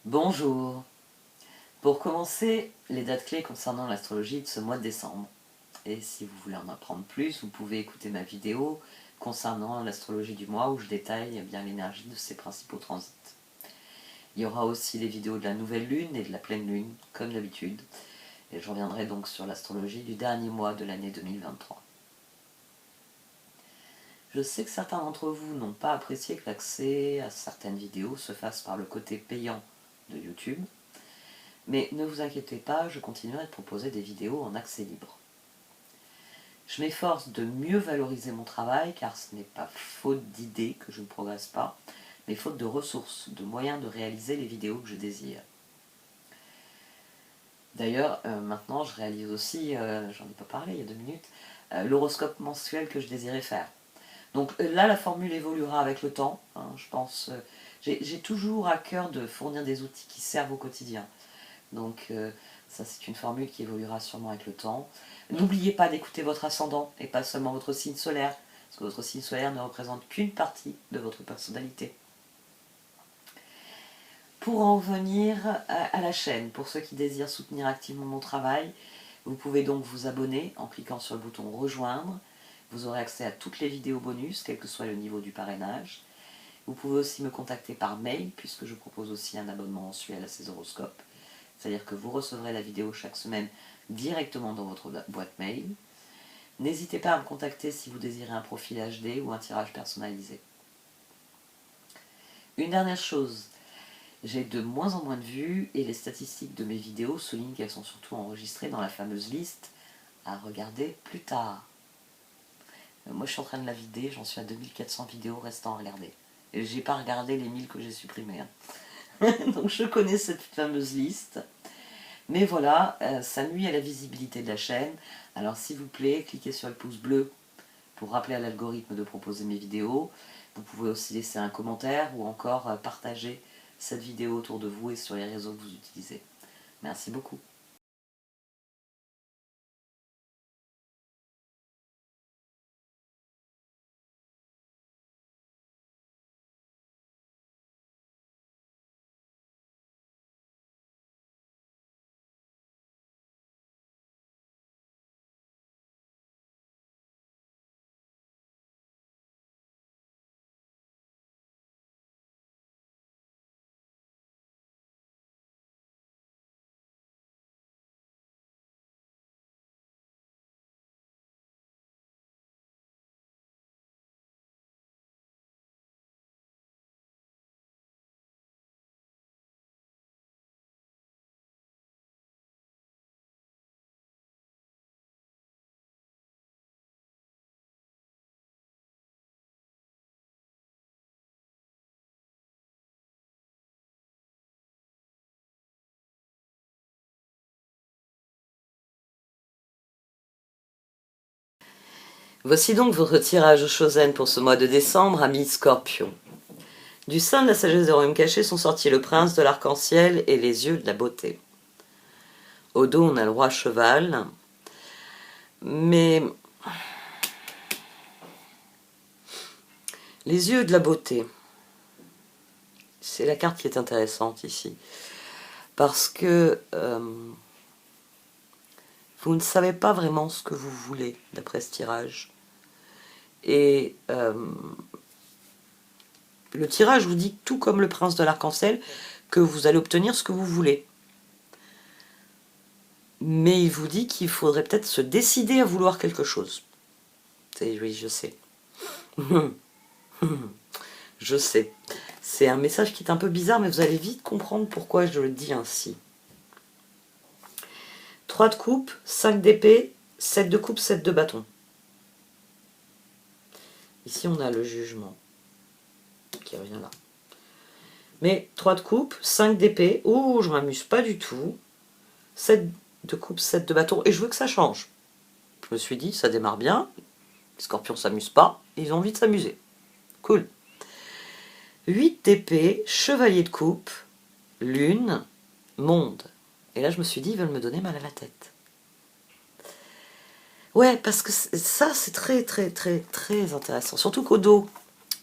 Bonjour. Pour commencer, les dates clés concernant l'astrologie de ce mois de décembre. Et si vous voulez en apprendre plus, vous pouvez écouter ma vidéo concernant l'astrologie du mois où je détaille bien l'énergie de ses principaux transits. Il y aura aussi les vidéos de la nouvelle lune et de la pleine lune, comme d'habitude. Et je reviendrai donc sur l'astrologie du dernier mois de l'année 2023. Je sais que certains d'entre vous n'ont pas apprécié que l'accès à certaines vidéos se fasse par le côté payant de YouTube. Mais ne vous inquiétez pas, je continuerai de proposer des vidéos en accès libre. Je m'efforce de mieux valoriser mon travail car ce n'est pas faute d'idées que je ne progresse pas, mais faute de ressources, de moyens de réaliser les vidéos que je désire. D'ailleurs, maintenant je réalise aussi, j'en ai pas parlé il y a 2 minutes, l'horoscope mensuel que je désirais faire. Donc là la formule évoluera avec le temps, hein, je pense. J'ai toujours à cœur de fournir des outils qui servent au quotidien. Donc ça c'est une formule qui évoluera sûrement avec le temps. N'oubliez pas d'écouter votre ascendant et pas seulement votre signe solaire, parce que votre signe solaire ne représente qu'une partie de votre personnalité. Pour en venir à la chaîne, pour ceux qui désirent soutenir activement mon travail, vous pouvez donc vous abonner en cliquant sur le bouton rejoindre. Vous aurez accès à toutes les vidéos bonus, quel que soit le niveau du parrainage. Vous pouvez aussi me contacter par mail, puisque je propose aussi un abonnement mensuel à ces horoscopes. C'est-à-dire que vous recevrez la vidéo chaque semaine directement dans votre boîte mail. N'hésitez pas à me contacter si vous désirez un profil HD ou un tirage personnalisé. Une dernière chose, j'ai de moins en moins de vues et les statistiques de mes vidéos soulignent qu'elles sont surtout enregistrées dans la fameuse liste à regarder plus tard. Moi je suis en train de la vider, j'en suis à 2400 vidéos restant à regarder. Et j'ai pas regardé les 1000 que j'ai supprimées. Donc je connais cette fameuse liste. Mais voilà, ça nuit à la visibilité de la chaîne. Alors s'il vous plaît, cliquez sur le pouce bleu pour rappeler à l'algorithme de proposer mes vidéos. Vous pouvez aussi laisser un commentaire ou encore partager cette vidéo autour de vous et sur les réseaux que vous utilisez. Merci beaucoup. Voici donc votre tirage Chosen pour ce mois de décembre, amis Scorpion. Du sein de la sagesse des royaumes cachés sont sortis le prince de l'arc-en-ciel et les yeux de la beauté. Au dos, on a le roi cheval, mais les yeux de la beauté, c'est la carte qui est intéressante ici, parce que vous ne savez pas vraiment ce que vous voulez d'après ce tirage. Et le tirage vous dit, tout comme le prince de l'arc-en-ciel, que vous allez obtenir ce que vous voulez. Mais il vous dit qu'il faudrait peut-être se décider à vouloir quelque chose. Oui, je sais. Je sais. C'est un message qui est un peu bizarre, mais vous allez vite comprendre pourquoi je le dis ainsi. 3 de coupe, 5 d'épée, 7 de coupe, 7 de bâton. Ici, on a le jugement qui revient là. Mais 3 de coupe, 5 d'épée. Oh, je m'amuse pas du tout. 7 de coupe, 7 de bâton. Et je veux que ça change. Je me suis dit, ça démarre bien. Les scorpions s'amusent pas. Ils ont envie de s'amuser. Cool. 8 d'épée, chevalier de coupe, lune, monde. Et là, je me suis dit, ils veulent me donner mal à la tête. Ouais, parce que ça, c'est très, très, très, très intéressant. Surtout qu'au dos,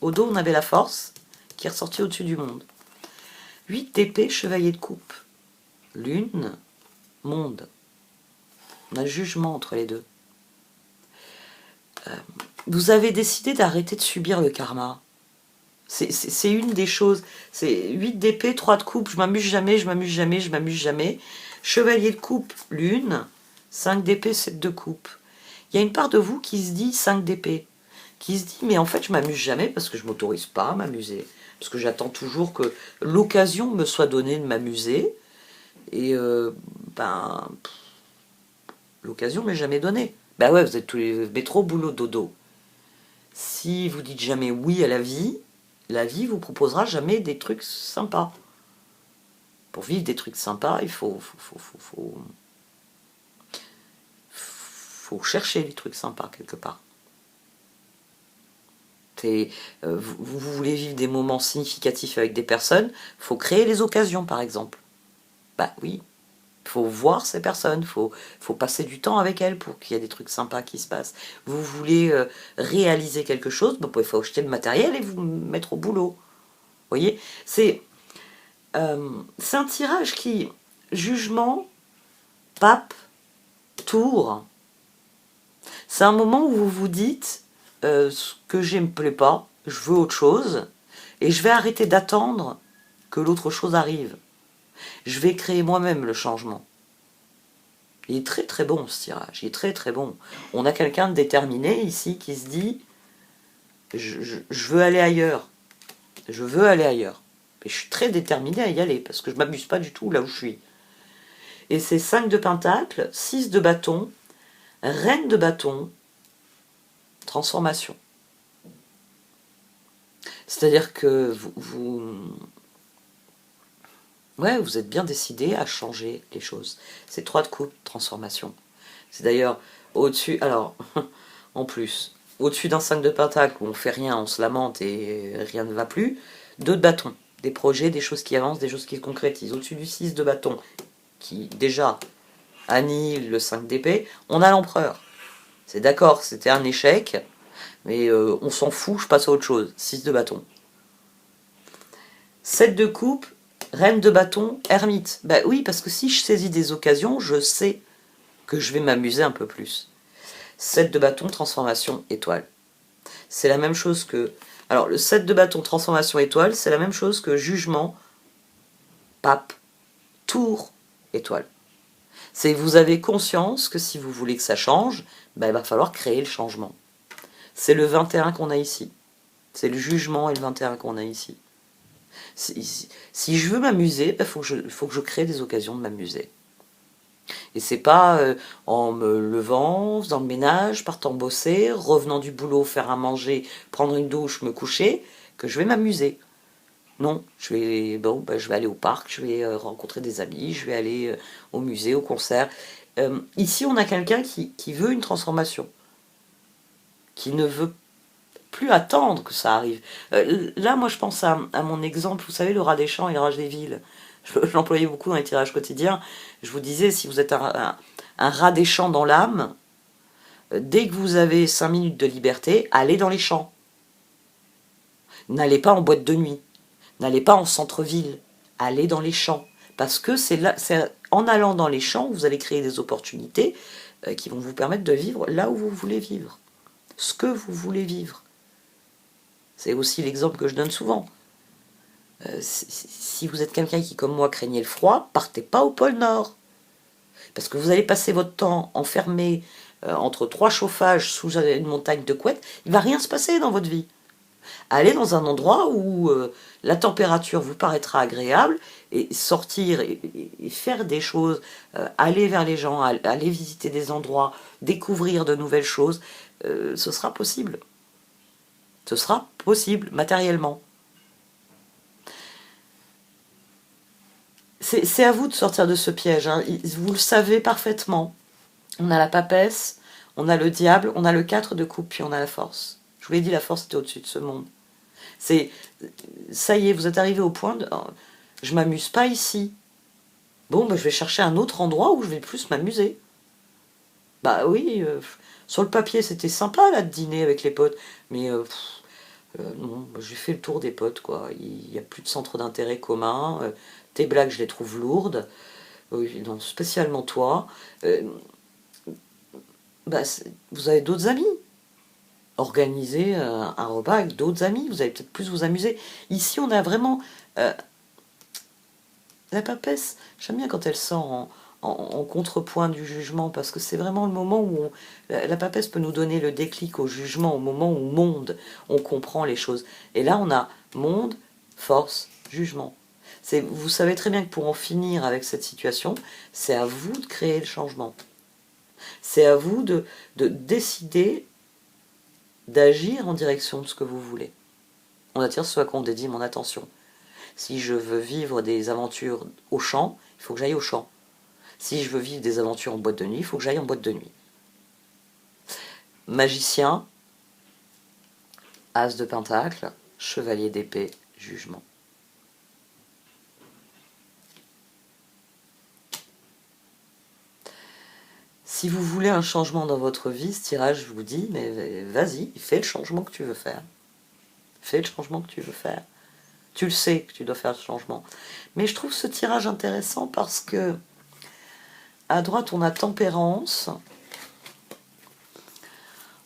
on avait la force qui est ressortie au-dessus du monde. 8 d'épée, chevalier de coupe. Lune, monde. On a jugement entre les deux. Vous avez décidé d'arrêter de subir le karma. C'est une des choses. C'est 8 d'épée, 3 de coupe, je m'amuse jamais, je m'amuse jamais, je m'amuse jamais. Chevalier de coupe, lune, 5 d'épée, 7 de coupe. Il y a une part de vous qui se dit 5 d'épée, qui se dit mais en fait je m'amuse jamais parce que je m'autorise pas à m'amuser. Parce que j'attends toujours que l'occasion me soit donnée de m'amuser. Et l'occasion m'est jamais donnée. Ben ouais, vous êtes tous les métro, boulot, dodo. Si vous dites jamais oui à la vie vous proposera jamais des trucs sympas. Pour vivre des trucs sympas, il faut chercher les trucs sympas quelque part. Vous voulez vivre des moments significatifs avec des personnes, il faut créer les occasions par exemple. Bah oui, il faut voir ces personnes, il faut passer du temps avec elles pour qu'il y ait des trucs sympas qui se passent. Vous voulez réaliser quelque chose, il faut acheter le matériel et vous mettre au boulot. Vous voyez, c'est un tirage qui, jugement, pape, tour, c'est un moment où vous vous dites ce que j'ai me plaît pas, je veux autre chose, et je vais arrêter d'attendre que l'autre chose arrive. Je vais créer moi-même le changement. Il est très très bon ce tirage, il est très très bon. On a quelqu'un de déterminé ici qui se dit je veux aller ailleurs. Je veux aller ailleurs. Et je suis très déterminé à y aller parce que je ne m'amuse pas du tout là où je suis. Et c'est 5 de pentacle, 6 de bâton, reine de bâton, transformation. C'est-à-dire que vous êtes bien décidé à changer les choses. C'est 3 de coupe, transformation. C'est d'ailleurs au-dessus, alors, en plus, au-dessus d'un 5 de pentacle où on fait rien, on se lamente et rien ne va plus, 2 de bâton. Des projets, des choses qui avancent, des choses qui se concrétisent. Au-dessus du 6 de bâton, qui déjà annihile le 5 d'épée, on a l'empereur. C'est d'accord, c'était un échec, mais on s'en fout, je passe à autre chose. 6 de bâton. 7 de coupe, reine de bâton, ermite. Bah oui, parce que si je saisis des occasions, je sais que je vais m'amuser un peu plus. 7 de bâton, transformation, étoile. C'est la même chose que... Alors, le 7 de bâton, transformation, étoile, c'est la même chose que jugement, pape, tour, étoile. C'est vous avez conscience que si vous voulez que ça change, ben, il va falloir créer le changement. C'est le 21 qu'on a ici. C'est le jugement et le 21 qu'on a ici. Si je veux m'amuser, il faut que je crée des occasions de m'amuser. Et c'est pas en me levant, faisant le ménage, partant bosser, revenant du boulot, faire à manger, prendre une douche, me coucher, que je vais m'amuser. Non, je vais aller au parc, je vais rencontrer des amis, je vais aller au musée, au concert. Ici, on a quelqu'un qui veut une transformation, qui ne veut plus attendre que ça arrive. Là, moi, je pense à mon exemple, vous savez, le rat des champs et le rage des villes. Je l'employais beaucoup dans les tirages quotidiens. Je vous disais, si vous êtes un rat des champs dans l'âme, dès que vous avez 5 minutes de liberté, allez dans les champs. N'allez pas en boîte de nuit. N'allez pas en centre-ville. Allez dans les champs. Parce que c'est en allant dans les champs, vous allez créer des opportunités qui vont vous permettre de vivre là où vous voulez vivre. Ce que vous voulez vivre. C'est aussi l'exemple que je donne souvent. Si vous êtes quelqu'un qui, comme moi, craignait le froid, partez pas au pôle Nord. Parce que vous allez passer votre temps enfermé entre 3 chauffages sous une montagne de couettes, il ne va rien se passer dans votre vie. Allez dans un endroit où la température vous paraîtra agréable et sortir et faire des choses, aller vers les gens, aller visiter des endroits, découvrir de nouvelles choses, ce sera possible. Ce sera possible matériellement. C'est à vous de sortir de ce piège, hein. Vous le savez parfaitement. On a la papesse, on a le diable, on a le 4 de coupe, puis on a la force. Je vous l'ai dit, la force était au-dessus de ce monde. Ça y est, vous êtes arrivé au point de... je m'amuse pas ici. Bon, je vais chercher un autre endroit où je vais plus m'amuser. Bah oui, sur le papier, c'était sympa là de dîner avec les potes, mais Non, j'ai fait le tour des potes, quoi. Il n'y a plus de centre d'intérêt commun. Tes blagues, je les trouve lourdes. Oui, non, spécialement toi. Euh, bah, vous avez d'autres amis. Organisez un repas avec d'autres amis. Vous allez peut-être plus vous amuser. Ici, on a vraiment... euh, la papesse, j'aime bien quand elle sort en contrepoint du jugement, parce que c'est vraiment le moment où la papesse peut nous donner le déclic au jugement, au moment où monde, on comprend les choses. Et là, on a monde, force, jugement. Vous savez très bien que pour en finir avec cette situation, c'est à vous de créer le changement. C'est à vous de décider d'agir en direction de ce que vous voulez. On attire ce à quoi on dédie mon attention. Si je veux vivre des aventures au champ, il faut que j'aille au champ. Si je veux vivre des aventures en boîte de nuit, il faut que j'aille en boîte de nuit. Magicien, as de pentacle, chevalier d'épée, jugement. Si vous voulez un changement dans votre vie, ce tirage vous dit, mais vas-y, fais le changement que tu veux faire. Fais le changement que tu veux faire. Tu le sais que tu dois faire le changement. Mais je trouve ce tirage intéressant parce que à droite, on a tempérance,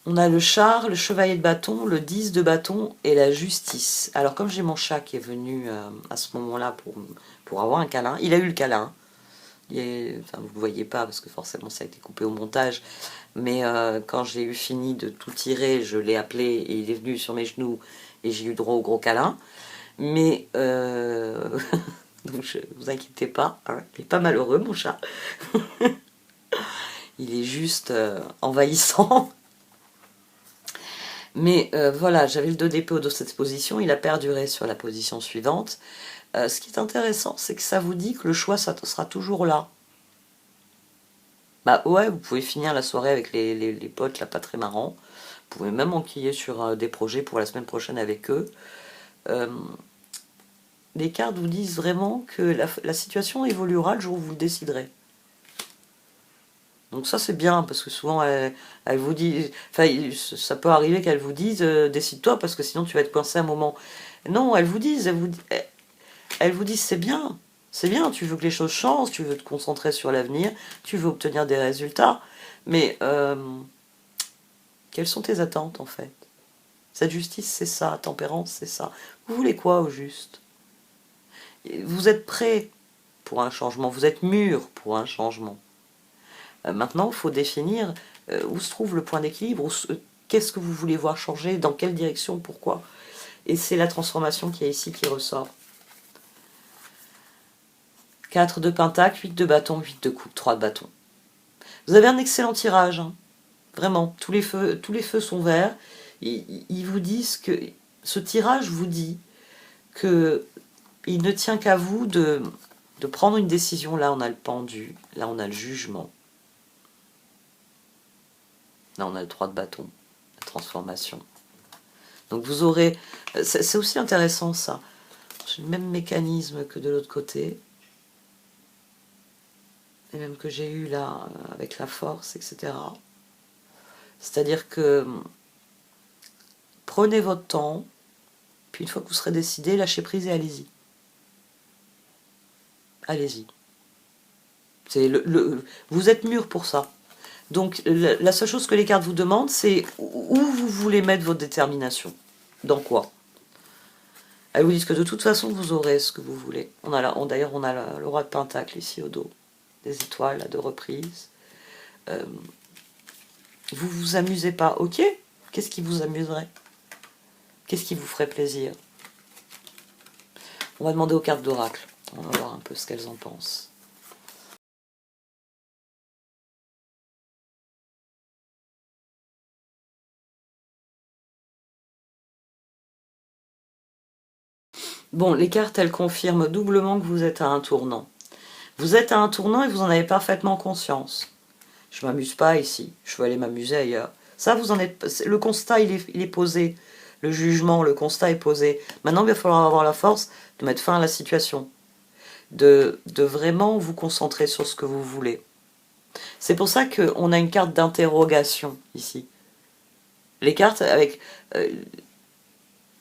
on a le char, le chevalier de bâton, le 10 de bâton et la justice. Alors comme j'ai mon chat qui est venu à ce moment-là pour avoir un câlin, il a eu le câlin. Enfin, vous ne le voyez pas parce que forcément ça a été coupé au montage, mais quand j'ai eu fini de tout tirer, je l'ai appelé et il est venu sur mes genoux et j'ai eu droit au gros câlin. Mais donc vous inquiétez pas, hein, il n'est pas malheureux mon chat. Il est juste envahissant. Mais voilà, j'avais le 2 d'épée au dos de cette position, il a perduré sur la position suivante. Ce qui est intéressant, c'est que ça vous dit que le choix ça sera toujours là. Bah ouais, vous pouvez finir la soirée avec les potes, là, pas très marrant. Vous pouvez même enquiller sur des projets pour la semaine prochaine avec eux. Les cartes vous disent vraiment que la situation évoluera le jour où vous le déciderez. Donc ça c'est bien, parce que souvent elle vous dit... Enfin, ça peut arriver qu'elle vous dise décide-toi, parce que sinon tu vas être coincé un moment. Non, elles vous disent c'est bien. C'est bien, tu veux que les choses changent, tu veux te concentrer sur l'avenir, tu veux obtenir des résultats. Mais quelles sont tes attentes en fait? Cette justice c'est ça, tempérance c'est ça. Vous voulez quoi au juste? Vous êtes prêt pour un changement, vous êtes mûr pour un changement. Maintenant, il faut définir où se trouve le point d'équilibre, qu'est-ce que vous voulez voir changer, dans quelle direction, pourquoi. Et c'est la transformation qui est ici qui ressort. 4 de pentacle, 8 de bâton, 8 de coupe, 3 de bâton. Vous avez un excellent tirage, hein. Vraiment, tous les feux sont verts. Ils vous disent que ce tirage vous dit que il ne tient qu'à vous de prendre une décision. Là, on a le pendu, là, on a le jugement. Là, on a le 3 de bâton, la transformation. Donc vous aurez... C'est aussi intéressant, ça. J'ai le même mécanisme que de l'autre côté. Et même que j'ai eu là, avec la force, etc. C'est-à-dire que prenez votre temps, puis une fois que vous serez décidé, lâchez prise et allez-y. Allez-y. Vous êtes mûr pour ça. Donc la seule chose que les cartes vous demandent, c'est où vous voulez mettre votre détermination. Dans quoi? Elles vous disent que de toute façon, vous aurez ce que vous voulez. D'ailleurs, on a le roi de pentacle ici au dos. Des étoiles à 2 reprises. Vous vous amusez pas, ok? Qu'est-ce qui vous amuserait? Qu'est-ce qui vous ferait plaisir? On va demander aux cartes d'oracle. On va voir un peu ce qu'elles en pensent. Bon, les cartes, elles confirment doublement que vous êtes à un tournant. Vous êtes à un tournant et vous en avez parfaitement conscience. Je m'amuse pas ici, je veux aller m'amuser ailleurs. Ça, vous en êtes... Le constat, il est posé. Le jugement, le constat est posé. Maintenant, il va falloir avoir la force de mettre fin à la situation. De vraiment vous concentrer sur ce que vous voulez. C'est pour ça qu'on a une carte d'interrogation ici. Les cartes avec...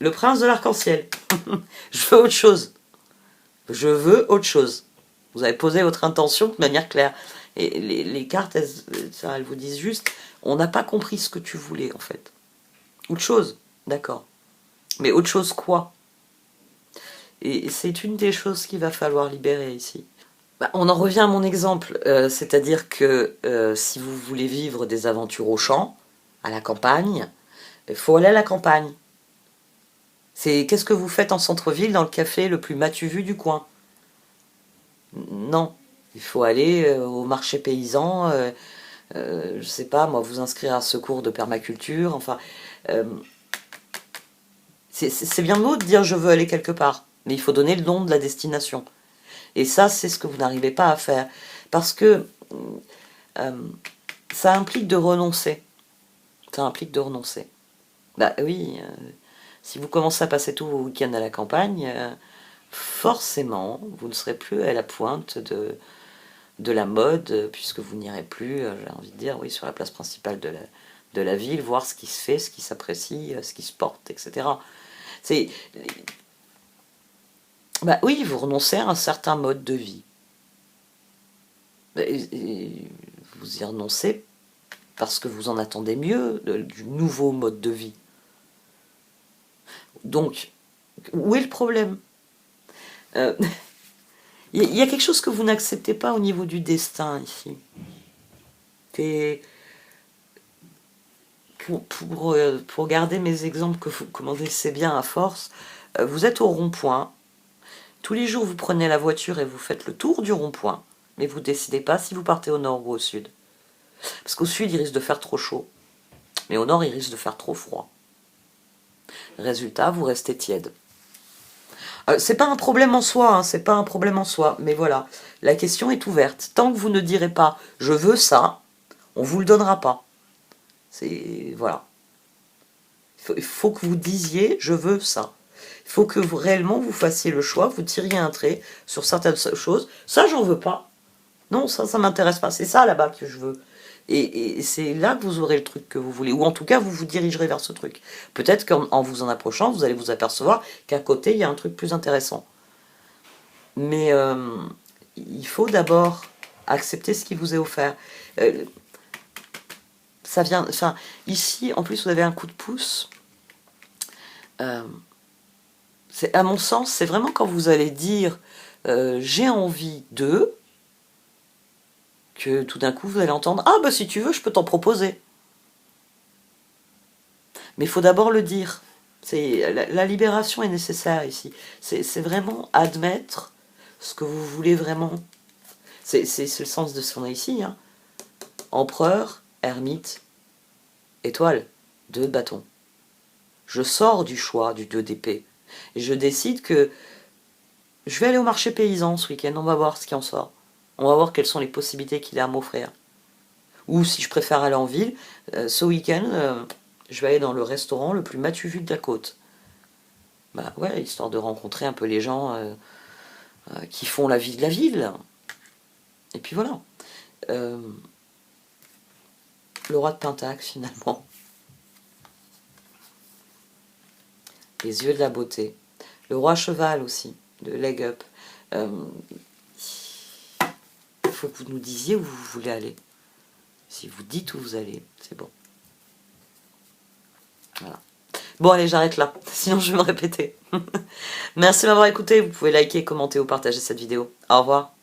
le prince de l'arc-en-ciel. Je veux autre chose. Je veux autre chose. Vous avez posé votre intention de manière claire. Et les cartes, elles vous disent juste, on n'a pas compris ce que tu voulais, en fait. Autre chose, d'accord. Mais autre chose quoi? Et c'est une des choses qu'il va falloir libérer ici. Bah, on en revient à mon exemple, c'est-à-dire que si vous voulez vivre des aventures au champ, à la campagne, il faut aller à la campagne. Qu'est-ce que vous faites en centre-ville dans le café le plus matu vu du coin? Non, il faut aller au marché paysan, je sais pas, moi, vous inscrire à ce cours de permaculture, enfin... c'est bien beau de dire je veux aller quelque part, mais il faut donner le nom de la destination. Et ça, c'est ce que vous n'arrivez pas à faire. Parce que ça implique de renoncer. Ça implique de renoncer. Bah oui, si vous commencez à passer tous vos week-ends à la campagne, forcément, vous ne serez plus à la pointe de la mode, puisque vous n'irez plus, j'ai envie de dire, oui, sur la place principale de la ville, voir ce qui se fait, ce qui s'apprécie, ce qui se porte, etc. Bah oui, vous renoncez à un certain mode de vie. Et vous y renoncez parce que vous en attendez mieux du nouveau mode de vie. Donc, où est le problème? Il y a quelque chose que vous n'acceptez pas au niveau du destin ici. Pour garder mes exemples que vous connaissez bien à force, vous êtes au rond-point. Tous les jours, vous prenez la voiture et vous faites le tour du rond-point, mais vous ne décidez pas si vous partez au nord ou au sud. Parce qu'au sud, il risque de faire trop chaud, mais au nord, il risque de faire trop froid. Résultat, vous restez tiède. C'est pas un problème en soi, hein, c'est pas un problème en soi, mais voilà, la question est ouverte. Tant que vous ne direz pas « je veux ça », on vous le donnera pas. Voilà. Il faut que vous disiez « je veux ça ». Il faut que réellement vous fassiez le choix, vous tiriez un trait sur certaines choses. Ça, j'en veux pas. Non, ça m'intéresse pas. C'est ça là-bas que je veux. Et c'est là que vous aurez le truc que vous voulez. Ou en tout cas, vous vous dirigerez vers ce truc. Peut-être qu'en vous en approchant, vous allez vous apercevoir qu'à côté, il y a un truc plus intéressant. Mais il faut d'abord accepter ce qui vous est offert. Ça vient... Enfin, ici, en plus, vous avez un coup de pouce. À mon sens, c'est vraiment quand vous allez dire j'ai envie de... que tout d'un coup vous allez entendre « Ah bah si tu veux, je peux t'en proposer ». Mais il faut d'abord le dire. La libération est nécessaire ici. C'est vraiment admettre ce que vous voulez vraiment. C'est le sens de ce qu'on a ici. Hein. Empereur, ermite, étoile, 2 bâtons. Je sors du choix du 2 d'épée. Et je décide que je vais aller au marché paysan ce week-end. On va voir ce qui en sort. On va voir quelles sont les possibilités qu'il a à m'offrir. Ou si je préfère aller en ville, ce week-end, je vais aller dans le restaurant le plus matu vu de la côte. Bah ouais, histoire de rencontrer un peu les gens qui font la vie de la ville. Et puis voilà. Le roi de Pentacle, finalement. Les yeux de la beauté. Le roi cheval aussi, le leg up. Il faut que vous nous disiez où vous voulez aller. Si vous dites où vous allez, c'est bon. Voilà. Bon, allez, j'arrête là. Sinon, je vais me répéter. Merci de m'avoir écouté. Vous pouvez liker, commenter ou partager cette vidéo. Au revoir.